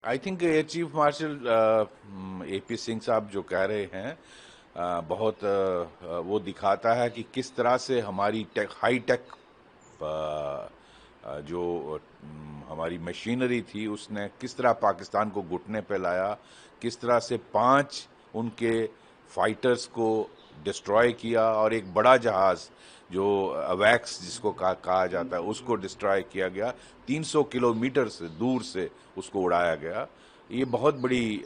I think air chief marshal AP Singh साहब जो कह रहे हैं बहुत वो दिखाता है कि किस तरह से हमारी हाई टेक जो हमारी मशीनरी थी उसने किस तरह पाकिस्तान को घुटने पे लाया, किस तरह से 5 उनके फाइटर्स को डिस्ट्रॉय किया और एक बड़ा जहाज जो अवैक्स जिसको कहा जाता है उसको डिस्ट्रॉय किया गया। 300 किलोमीटर से दूर से उसको उड़ाया गया। ये बहुत बड़ी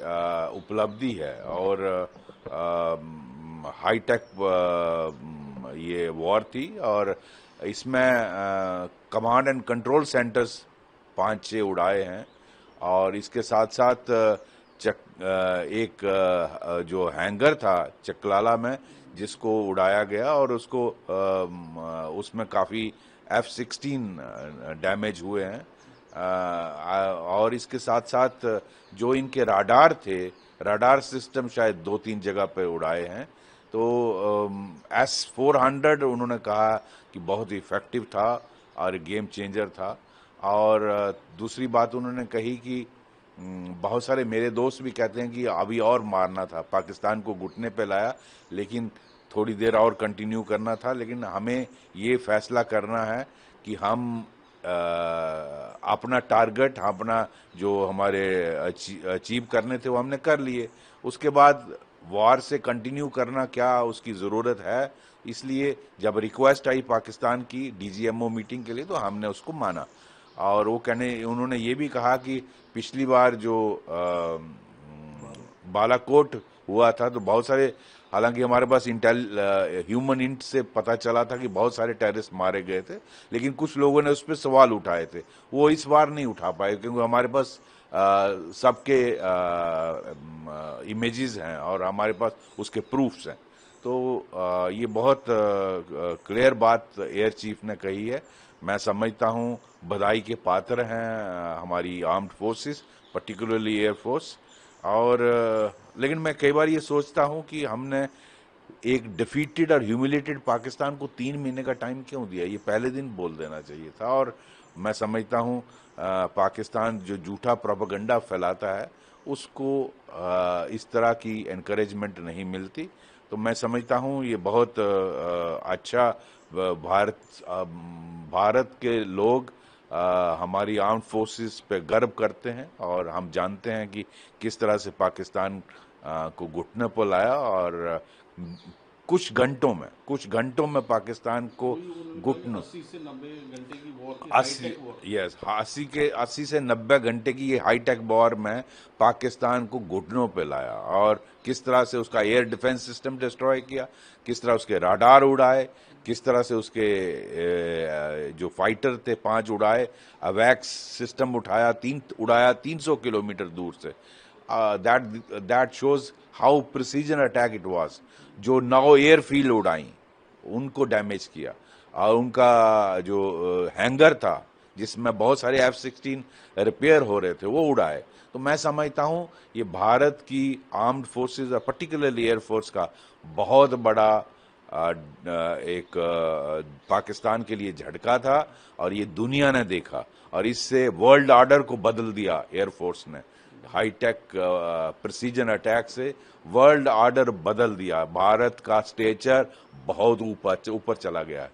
उपलब्धि है और हाईटेक ये वॉर थी और इसमें कमांड एंड कंट्रोल सेंटर्स 5-6 उड़ाए हैं और इसके साथ साथ एक जो हैंगर था चकलाला में जिसको उड़ाया गया और उसको उसमें काफ़ी F-16 डैमेज हुए हैं। और इसके साथ साथ जो इनके राडार सिस्टम शायद 2-3 जगह पे उड़ाए हैं। तो S-400 उन्होंने कहा कि बहुत ही इफेक्टिव था और गेम चेंजर था। और दूसरी बात उन्होंने कही कि बहुत सारे मेरे दोस्त भी कहते हैं कि अभी और मारना था, पाकिस्तान को घुटने पे लाया लेकिन थोड़ी देर और कंटिन्यू करना था, लेकिन हमें ये फैसला करना है कि हम अपना टारगेट, अपना जो हमारे अचीव करने थे वो हमने कर लिए। उसके बाद वार से कंटिन्यू करना क्या उसकी ज़रूरत है, इसलिए जब रिक्वेस्ट आई पाकिस्तान की डीजीएमओ मीटिंग के लिए तो हमने उसको माना। और वो उन्होंने ये भी कहा कि पिछली बार जो बालाकोट हुआ था तो बहुत सारे, हालांकि हमारे पास ह्यूमन इंट से पता चला था कि बहुत सारे टेररिस्ट मारे गए थे, लेकिन कुछ लोगों ने उस पर सवाल उठाए थे, वो इस बार नहीं उठा पाए क्योंकि हमारे पास सबके इमेजेस हैं और हमारे पास उसके प्रूफ्स हैं। तो ये बहुत क्लियर बात एयर चीफ ने कही है। मैं समझता हूँ बधाई के पात्र हैं हमारी armed forces, particularly air force. और लेकिन मैं कई बार ये सोचता हूँ कि हमने एक डिफीटेड और ह्यूमिलेटेड पाकिस्तान को 3 महीने का टाइम क्यों दिया, ये पहले दिन बोल देना चाहिए था। और मैं समझता हूँ पाकिस्तान जो झूठा प्रोपेगेंडा फैलाता है उसको इस तरह की एनकरेजमेंट नहीं मिलती। तो मैं समझता हूँ ये बहुत अच्छा भारत के लोग हमारी आर्म फोर्सेस पे गर्व करते हैं और हम जानते हैं कि किस तरह से पाकिस्तान को घुटने पर लाया और कुछ घंटों में पाकिस्तान को घुटनों 80 से 90 घंटे की वॉर थी, 80 हाईटेक वॉर। यस 80 से 90 घंटे की ये हाईटेक वॉर में पाकिस्तान को घुटनों पे लाया और किस तरह से उसका एयर डिफेंस सिस्टम डिस्ट्रॉय किया, किस तरह उसके राडार उड़ाए, किस तरह से उसके जो फाइटर थे 5 उड़ाए, अवैक्स सिस्टम उड़ाया 300 किलोमीटर दूर से। That shows how precision attack it was. जो 9 एयरफील्ड उड़ाई उनको डैमेज किया और उनका जो हैंगर था जिसमें बहुत सारे F-16 रिपेयर हो रहे थे वो उड़ाए। तो मैं समझता हूँ ये भारत की आर्म्ड फोर्सेस और पर्टिकुलरली एयरफोर्स का बहुत बड़ा एक पाकिस्तान के लिए झटका था और ये दुनिया ने देखा और इससे वर्ल्ड ऑर्डर को बदल दिया एयरफोर्स ने। हाईटेक प्रिसीजन अटैक से वर्ल्ड ऑर्डर बदल दिया, भारत का स्टेचर बहुत ऊपर चला गया है।